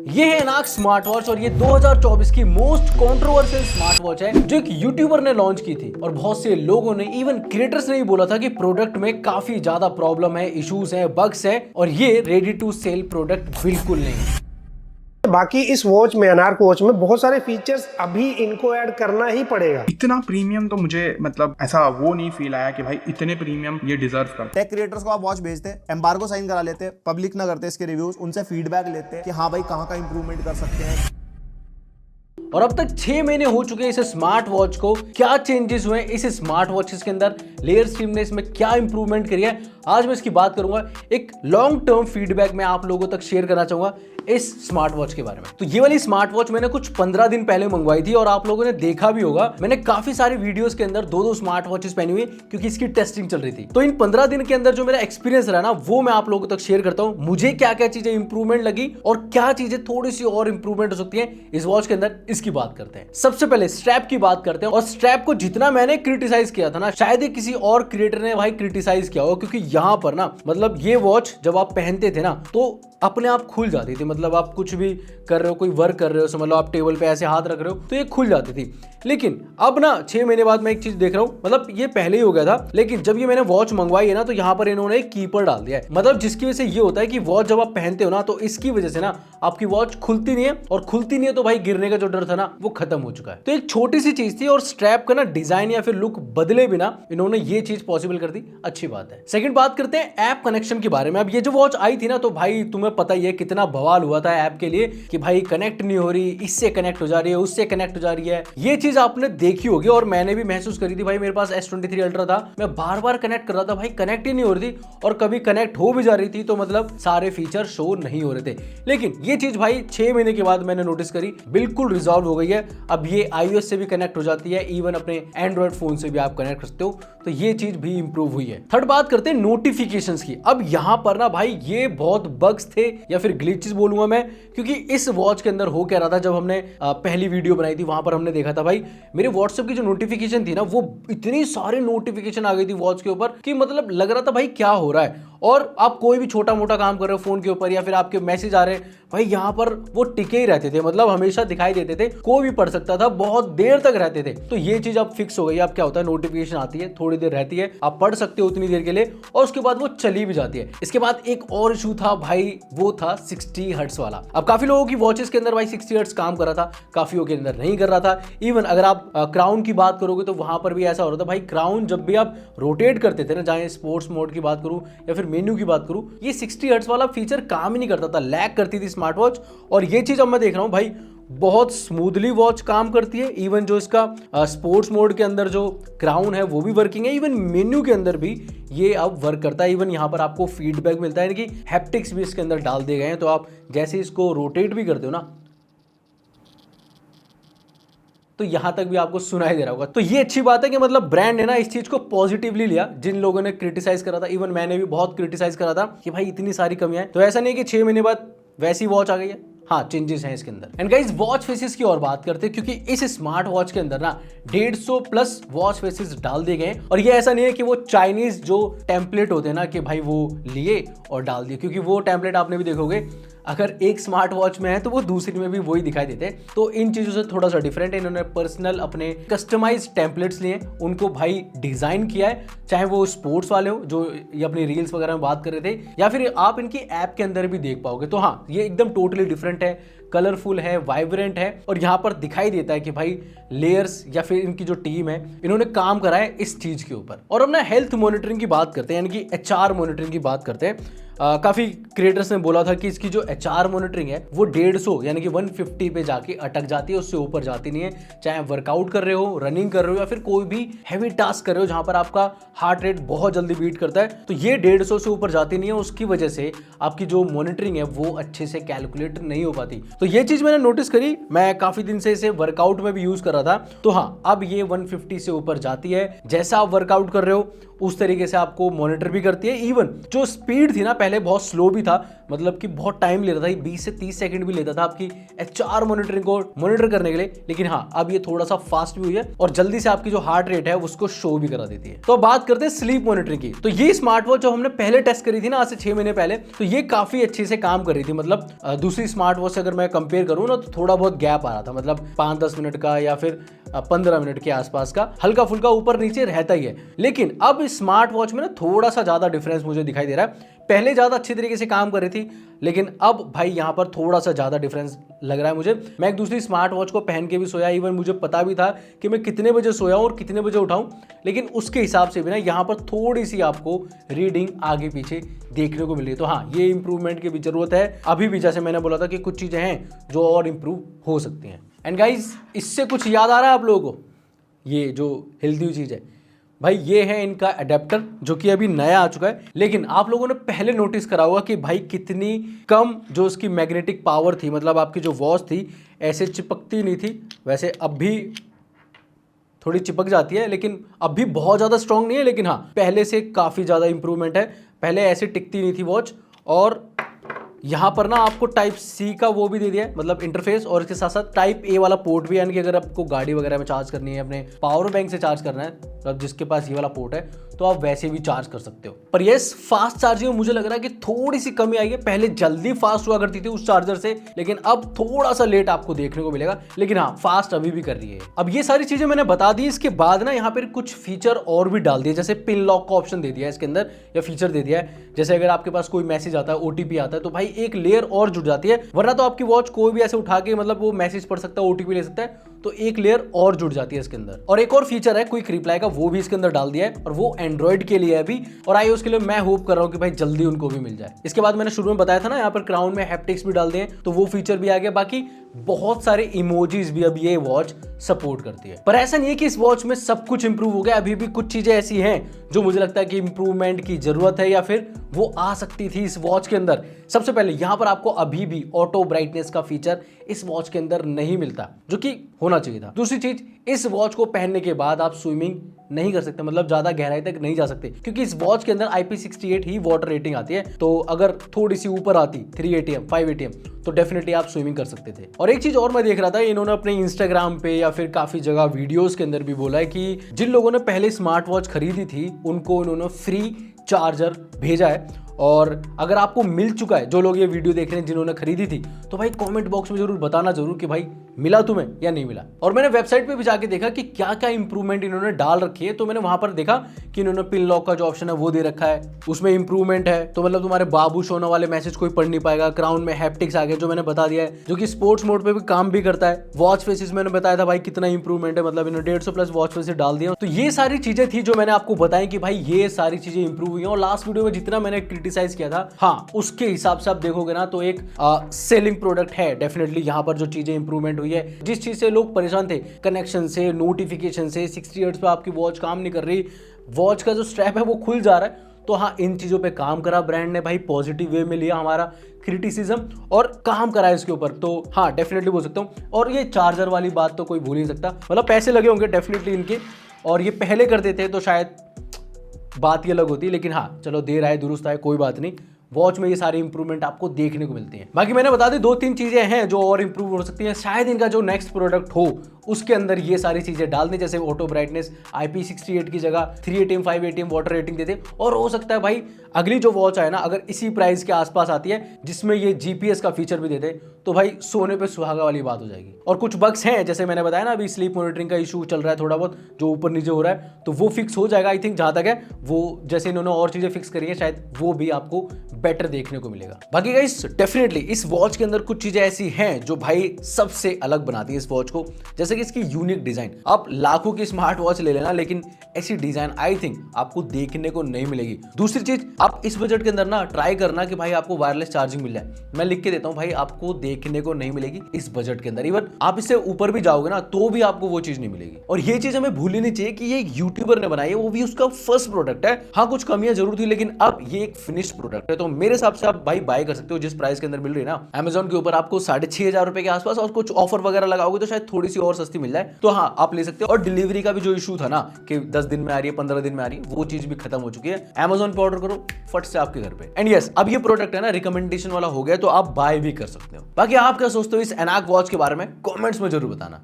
ये है एनाक smart watch और ये 2024 की मोस्ट कंट्रोवर्शियल स्मार्ट वॉच है जो एक यूट्यूबर ने लॉन्च की थी और बहुत से लोगों ने इवन क्रिएटर्स ने भी बोला था कि प्रोडक्ट में काफी ज्यादा प्रॉब्लम है, इश्यूज है, बग्स है और ये रेडी टू सेल प्रोडक्ट बिल्कुल नहीं है। बाकी इस वॉच में, अनार्क वॉच में बहुत सारे फीचर्स अभी इनको ऐड करना ही पड़ेगा। इतना प्रीमियम तो मुझे मतलब ऐसा वो नहीं फील आया कि भाई इतने प्रीमियम ये डिजर्व करते। टेक क्रिएटर्स को आप वॉच भेजते, एम्बार्गो साइन करा लेते, पब्लिक ना करते इसके रिव्यूज, उनसे फीडबैक लेते कि हाँ भाई कहाँ इंप्रूवमेंट कर सकते हैं। और अब तक 6 महीने हो चुके हैं इस स्मार्ट वॉच को। क्या चेंजेस हुए हैं इस स्मार्ट वॉचेस के अंदर, लेयर स्ट्रीम ने इसमें क्या इंप्रूवमेंट करी है, आज मैं इसकी बात करूंगा। एक लॉन्ग टर्म फीडबैक मैं आप लोगों तक शेयर करना चाहूंगा इस स्मार्ट वॉच के बारे में। तो ये वाली स्मार्ट वॉच मैंने कुछ 15 दिन पहले मंगवाई थी और आप लोगों ने देखा भी होगा, मैंने काफी सारे वीडियोस के अंदर दो स्मार्ट वॉचेस पहनी हुई क्योंकि इसकी टेस्टिंग चल रही थी। तो इन 15 दिन के अंदर जो मेरा एक्सपीरियंस रहा ना, वो मैं आप लोगों तक शेयर करता हूं। मुझे क्या क्या चीजें इंप्रूवमेंट लगी और क्या चीजें थोड़ी सी और इंप्रूवमेंट हो सकती है इस वॉच के अंदर, इसकी बात करते हैं। सबसे पहले स्ट्रैप की बात करते हैं। और स्ट्रैप को जितना मैंने क्रिटिसाइज किया था ना, शायद ही किसी और क्रिएटर ने भाई क्रिटिसाइज किया हो, क्योंकि यहां पर ना मतलब ये वॉच जब आप पहनते थे ना तो अपने आप खुल जाती थी। मतलब आप कुछ भी कर रहे हो, कोई वर्क कर रहे हो, समझ लो आप टेबल पे ऐसे हाथ रख रहे हो तो ये खुल जाती थी। लेकिन अब ना 6 महीने बाद मैं एक चीज देख रहा हूं, मतलब ये पहले ही हो गया था, लेकिन जब ये मैंने वॉच मंगवाई है ना तो यहाँ पर इन्होंने एक कीपर डाल दिया है। मतलब जिसकी वजह से ये होता है कि वॉच जब आप पहनते हो ना तो इसकी वजह से ना आपकी वॉच खुलती नहीं है, और खुलती नहीं है तो भाई गिरने का जो डर था ना वो खत्म हो चुका है। तो एक छोटी सी चीज थी और स्ट्रैप का ना डिजाइन या फिर लुक बदले बिना इन्होंने ये चीज पॉसिबल कर दी, अच्छी बात है। सेकंड बात करते हैं ऐप कनेक्शन के बारे में। अब ये जो वॉच आई थी ना तो भाई तुम्हें पता ही है कितना बवाल हुआ था ऐप के लिए कि भाई कनेक्ट नहीं हो रही, इससे कनेक्ट हो जा रही है, उससे कनेक्ट हो जा रही है। ये चीज आपने देखी होगी और मैंने भी महसूस करी थी। भाई मेरे पास S23 अल्ट्रा था, मैं बार बार कनेक्ट कर रहा था, भाई कनेक्ट ही नहीं हो रही थी, और कभी कनेक्ट हो भी जा रही थी तो मतलब सारे फीचर शो नहीं हो रहे थे। लेकिन ये चीज भाई 6 महीने के बाद मैंने नोटिस करी, बिल्कुल रिजॉल्व हो गई है। अब ये iOS से भी कनेक्ट हो जाती है, इवन अपने एंड्रॉइड फोन से भी आप कनेक्ट कर सकते हो, तो ये चीज भी इंप्रूव हुई है। थर्ड बात करते हैं नोटिफिकेशंस की। अब यहां पर ना भाई ये बहुत बग्स थे या फिर ग्लिचेस बोलूंगा मैं, क्योंकि इस वॉच के अंदर हो क्या रहा था, जब हमने पहली वीडियो बनाई थी वहां पर हमने देखा था भाई मेरे व्हाट्सएप की जो नोटिफिकेशन थी ना, वो इतनी सारी नोटिफिकेशन आ गई थी वॉच के ऊपर कि मतलब लग रहा था भाई क्या हो रहा है। और आप कोई भी छोटा मोटा काम कर रहे हो फोन के ऊपर या फिर आपके मैसेज आ रहे हैं, भाई यहाँ पर वो टिके ही रहते थे, मतलब हमेशा दिखाई देते थे, कोई भी पढ़ सकता था, बहुत देर तक रहते थे। तो ये चीज अब फिक्स हो गई। अब क्या होता है, नोटिफिकेशन आती है, थोड़ी देर रहती है, आप पढ़ सकते हो उतनी देर के लिए और उसके बाद वो चली भी जाती है। इसके बाद एक और इशू था भाई, वो था 60 हर्ट्ज वाला। अब काफी लोगों की वॉचेस के अंदर भाई 60 हर्ट्ज काम कर रहा था, काफियों के अंदर नहीं कर रहा था। इवन अगर आप क्राउन की बात करोगे तो वहां पर भी ऐसा हो रहा था भाई, क्राउन जब भी आप रोटेट करते थे ना, चाहे स्पोर्ट्स मोड की बात करूं या फिर मेन्यू की बात करूं, ये 60 हर्ट्ज वाला फीचर काम ही नहीं करता था, लैग करती थी स्मार्ट वॉच। और ये चीज अब मैं देख रहा हूं भाई बहुत स्मूथली वॉच काम करती है। इवन जो इसका स्पोर्ट्स मोड के अंदर जो क्राउन है वो भी वर्किंग है, इवन मेन्यू के अंदर भी ये अब वर्क करता है। इवन यहाँ पर आपको फीडबैक मिलता है, यानी कि हैप्टिक्स भी इसके अंदर डाल दिए गए हैं, तो आप जैसे इसको रोटेट भी करते हो ना तो यहां तक भी आपको सुनाई दे रहा होगा। तो ये अच्छी बात है कि मतलब ब्रांड ने ना इस चीज को पॉजिटिवली लिया। जिन लोगों ने क्रिटिसाइज करा था, इवन मैंने भी बहुत क्रिटिसाइज करा था कि भाई इतनी सारी कमियां हैं, तो ऐसा नहीं कि 6 महीने बाद वैसी वॉच आ गई है, हाँ चेंजेस हैं इसके अंदर। एंड गाइस वॉच फेसेस की और बात करते हैं, क्योंकि इस स्मार्ट वॉच के अंदर ना 150 प्लस वॉच फेसेस डाल दिए गए। और ये ऐसा नहीं है कि वो चाइनीज जो टेम्पलेट होते हैं ना कि भाई वो लिए और डाल दिए, क्योंकि वो टेम्पलेट आपने भी देखोगे अगर एक स्मार्ट वॉच में है तो वो दूसरी में भी वही दिखाई देते हैं। तो इन चीजों से थोड़ा सा डिफरेंट है, इन्होंने पर्सनल अपने कस्टमाइज टेम्पलेट्स लिए, उनको भाई डिजाइन किया है, चाहे वो स्पोर्ट्स वाले हो जो ये अपनी रील्स वगैरह में बात कर रहे थे, या फिर आप इनकी ऐप के अंदर भी देख पाओगे। तो हाँ ये एकदम टोटली डिफरेंट है, कलरफुल है, वाइब्रेंट है, और यहाँ पर दिखाई देता है कि भाई लेयर्स या फिर इनकी जो टीम है इन्होंने काम करा है इस चीज के ऊपर। और अब ना हेल्थ मॉनिटरिंग की बात करते हैं, यानी कि HR मॉनिटरिंग की बात करते हैं। काफी क्रिएटर्स ने बोला था कि इसकी जो HR मॉनिटरिंग है वो 150 यानी कि 150 पे जाके अटक जाती है, उससे ऊपर जाती नहीं है। चाहे वर्कआउट कर रहे हो, रनिंग कर रहे हो या फिर कोई भी हैवी टास्क कर रहे हो जहां पर आपका हार्ट रेट बहुत जल्दी बीट करता है, तो ये 150 से ऊपर जाती नहीं है। उसकी वजह से आपकी जो मॉनिटरिंग है वो अच्छे से कैलकुलेट नहीं हो पाती। तो ये चीज मैंने नोटिस करी, मैं काफी दिन से इसे वर्कआउट में भी यूज कर रहा था। तो हाँ अब ये 150 से ऊपर जाती है, जैसा आप वर्कआउट कर रहे हो उस तरीके से आपको मॉनिटर भी करती है। इवन जो स्पीड थी ना पहले बहुत स्लो भी था, मतलब कि बहुत टाइम ले रहा था, 20 से 30 सेकंड भी लेता था आपकी HR मॉनिटरिंग को मॉनिटर करने के लिए, लेकिन हाँ अब ये थोड़ा सा फास्ट भी हुई है और जल्दी से आपकी जो हार्ट रेट है उसको शो भी करा देती है। तो बात करते हैं स्लीप मॉनिटरिंग की। तो ये स्मार्ट वॉच जो हमने पहले टेस्ट करी थी ना, आज से 6 महीने पहले, तो ये काफी अच्छे से काम कर रही थी। मतलब दूसरी स्मार्ट वॉच से अगर मैं कंपेयर करूँ ना, तो थोड़ा बहुत गैप आ रहा था, मतलब 5-10 मिनट का या फिर 15 मिनट के आसपास का हल्का फुल्का ऊपर नीचे रहता ही है। लेकिन अब स्मार्ट वॉच में ना थोड़ा सा ज्यादा डिफरेंस मुझे दिखाई दे रहा है। पहले ज्यादा अच्छी तरीके से काम कर रही थी, लेकिन अब भाई यहाँ पर थोड़ा सा ज्यादा डिफरेंस लग रहा है मुझे। मैं एक दूसरी स्मार्ट वॉच को पहन के भी सोया, इवन मुझे पता भी था कि मैं कितने बजे सोया हूँ और कितने बजे उठाऊं, लेकिन उसके हिसाब से भी ना यहाँ पर थोड़ी सी आपको रीडिंग आगे पीछे देखने को मिल रही है। तो हाँ, ये इंप्रूवमेंट की भी जरूरत है अभी भी। जैसे मैंने बोला था कि कुछ चीजें हैं जो और इंप्रूव हो सकती हैं। एंड गाइज, इससे कुछ याद आ रहा है आप लोगों को? ये जो हेल्दी हुई चीज है भाई, ये है इनका अडेप्टर, जो कि अभी नया आ चुका है। लेकिन आप लोगों ने पहले नोटिस करा होगा कि भाई कितनी कम जो उसकी मैग्नेटिक पावर थी, मतलब आपकी जो वॉच थी ऐसे चिपकती नहीं थी। वैसे अब भी थोड़ी चिपक जाती है, लेकिन अब भी बहुत ज़्यादा स्ट्रांग नहीं है, लेकिन हाँ पहले से काफ़ी ज़्यादा इंप्रूवमेंट है। पहले ऐसे टिकती नहीं थी वॉच। और यहाँ पर ना आपको टाइप C का वो भी दे दिया है, मतलब इंटरफेस, और इसके साथ साथ टाइप A वाला पोर्ट भी, यानी कि अगर आपको गाड़ी वगैरह में चार्ज करनी है, अपने पावर बैंक से चार्ज करना है, मतलब जिसके पास ये वाला पोर्ट है, तो आप वैसे भी चार्ज कर सकते हो। पर यस, फास्ट चार्जिंग में मुझे लग रहा है कि थोड़ी सी कमी आई है। पहले जल्दी फास्ट हुआ करती थी उस चार्जर से, लेकिन अब थोड़ा सा लेट आपको देखने को मिलेगा, लेकिन हाँ फास्ट अभी भी कर रही है। अब ये सारी चीजें मैंने बता दी, इसके बाद ना यहाँ पर कुछ फीचर और भी डाल दिए, जैसे पिन लॉक का ऑप्शन दे दिया है इसके अंदर, या फीचर दे दिया है। जैसे अगर आपके पास कोई मैसेज आता है, OTP आता है, तो भाई एक लेयर और जुड़ जाती है। वरना तो आपकी वॉच कोई भी ऐसे उठा के मतलब वो मैसेज पढ़ सकता है, OTP ले सकता है, तो एक लेयर और जुड़ जाती है इसके अंदर। और एक और फीचर है क्विक रिप्लाई का, वो भी इसके अंदर डाल दिया है, और वो एंड्रॉइड के लिए है अभी, और iOS के लिए मैं होप कर रहा हूँ कि भाई जल्दी उनको भी मिल जाए। इसके बाद मैंने शुरू में बताया था ना, यहाँ पर क्राउन में हैप्टिक्स भी डाल दिए, तो वो फीचर भी आ गया। बाकी बहुत सारे इमोजीज भी अब ये वॉच सपोर्ट करती है। पर ऐसा नहीं है कि इस वॉच में सब कुछ इंप्रूव हो गया, अभी भी कुछ चीजें ऐसी हैं जो मुझे लगता है कि इंप्रूवमेंट की जरूरत है, या फिर वो आ सकती थी इस वॉच के अंदर। सबसे पहले यहाँ पर आपको अभी भी ऑटो ब्राइटनेस का फीचर इस वॉच के अंदर नहीं मिलता, जो कि होना चाहिए था। दूसरी चीज, इस वॉच को पहनने के बाद आप स्विमिंग नहीं कर सकते, मतलब ज्यादा गहराई तक नहीं जा सकते, क्योंकि इस वॉच के अंदर IP68 ही वाटर रेटिंग आती है। तो अगर थोड़ी सी ऊपर आती 3 ATM 5 ATM, तो डेफिनेटली आप स्विमिंग कर सकते थे। और एक चीज और मैं देख रहा था, इन्होंने अपने इंस्टाग्राम पे या फिर काफी जगह वीडियोस के अंदर भी बोला है कि जिन लोगों ने पहले स्मार्ट वॉच खरीदी थी उनको इन्होंने फ्री चार्जर भेजा है। और अगर आपको मिल चुका है, जो लोग ये वीडियो देख रहे हैं जिन्होंने खरीदी थी, तो भाई कमेंट बॉक्स में जरूर बताना जरूर कि भाई मिला तुम्हें या नहीं मिला। और मैंने वेबसाइट पे भी जाके देखा कि क्या क्या इंप्रूवमेंट इन्होंने डाल रखी है, तो मैंने वहां पर देखा कि इन्होंने पिन लॉक का जो ऑप्शन है वो दे रखा है, उसमें इंप्रूवमेंट है। तो मतलब तुम्हारे बाबू सोना वाले मैसेज कोई पढ़ नहीं पाएगा। क्राउन में हैप्टिक्स आ गए, जो मैंने बता दिया है, जो कि स्पोर्ट्स मोड पे भी काम भी करता है। वॉच फेसेस मैंने बताया था भाई कितना इंप्रूवमेंट है, मतलब इन्होंने 150 प्लस वॉच फेसेस डाल दिया। तो ये सारी चीजें थी जो मैंने आपको बताई कि भाई ये सारी चीजें इंप्रूव हुई हैं। और लास्ट वीडियो में जितना मैंने क्रिटिसाइज किया था, हाँ उसके हिसाब से आप देखोगे ना तो एक सेलिंग प्रोडक्ट है डेफिनेटली। यहाँ पर जो चीजें इंप्रूवमेंट हुई है, जिस चीज से लोग परेशान थे, कनेक्शन से, नोटिफिकेशन से, 60 हर्ट्ज पे आपकी वॉच काम नहीं कर रही, वॉच का जो स्ट्रैप है वो खुल जा रहा है, तो हाँ इन चीजों पे काम करा ब्रांड ने भाई, पॉजिटिव वे में लिया हमारा क्रिटिसिज्म और काम करा इसके ऊपर। तो हाँ डेफिनेटली बोल सकता हूँ। और ये चार्जर वाली बात तो कोई भूल नहीं सकता, मतलब पैसे लगे होंगे डेफिनेटली इनके, और ये पहले करते थे तो शायद बात ही अलग होती, लेकिन हाँ चलो देर आए दुरुस्त आए, कोई बात नहीं। वॉच में ये सारे इंप्रूवमेंट आपको देखने को मिलते हैं। बाकी मैंने बता दी 2-3 चीजें हैं जो और इंप्रूव हो सकती हैं। शायद इनका जो नेक्स्ट प्रोडक्ट हो उसके अंदर ये सारी चीजें डाल दें, जैसे ऑटो ब्राइटनेस, IP68 की जगह 3 ATM 5 ATM वाटर रेटिंग देते। और हो सकता है भाई अगली जो वॉच आए ना, अगर इसी प्राइस के आसपास आती है जिसमें ये GPS का फीचर भी देते, तो भाई सोने पे सुहागा वाली बात हो जाएगी। और कुछ बग्स हैं, जैसे मैंने बताया ना, अभी स्लीप मॉनिटरिंग का इशू चल रहा है थोड़ा बहुत, जो ऊपर नीचे हो रहा है, तो वो फिक्स हो जाएगा आई थिंक। जहां तक है वो, जैसे इन्होंने और चीजें फिक्स करी है, शायद वो भी आपको बेटर देखने को मिलेगा। बाकी गाइस डेफिनेटली इस वॉच के अंदर कुछ चीजें ऐसी हैं जो भाई सबसे अलग बनाती है इस वॉच को, जैसे कि इसकी यूनिक डिजाइन। आप लाखों की स्मार्ट वॉच ले लेना, लेकिन ऐसी डिजाइन आई थिंक आपको देखने को नहीं मिलेगी। दूसरी चीज, आप इस बजट के अंदर ना ट्राई करना कि भाई आपको वायरलेस चार्जिंग मिल जाए। मैं लिख के देता हूं भाई, आपको देखने को नहीं मिलेगी इस बजट के अंदर। इवन आप इससे ऊपर भी जाओगे ना तो भी आपको वो चीज नहीं मिलेगी। और ये चीज हमें भूलनी नहीं चाहिए कि ये एक यूट्यूबर ने बनाई है, वो भी उसका फर्स्ट प्रोडक्ट है। हाँ कुछ कमियां जरूर थी, लेकिन अब ये एक फिनिश्ड प्रोडक्ट है। तो मेरे हिसाब से आप भाई बाय कर सकते हो जिस प्राइस के अंदर मिल रही है ना। Amazon के ऊपर आपको 6,500 रुपए के आसपास, और कुछ ऑफर वगैरह लगाओगे तो शायद थोड़ी सी और सस्ती मिल जाए तो हाँ आप ले सकते हो। और डिलीवरी का भी जो इशू था ना कि 10 दिन में आ रही है 15 दिन में आ रही है, वो चीज भी खत्म हो चुकी है। Amazon पे ऑर्डर करो, फट से आपके घर पे। एंड यस, अब ये प्रोडक्ट है ना रिकमेंडेशन वाला हो गया, तो आप बाय भी कर सकते हो। बाकी आप क्या सोचते हो इस एनाक वॉच के बारे में, कमेंट्स में जरूर बताना।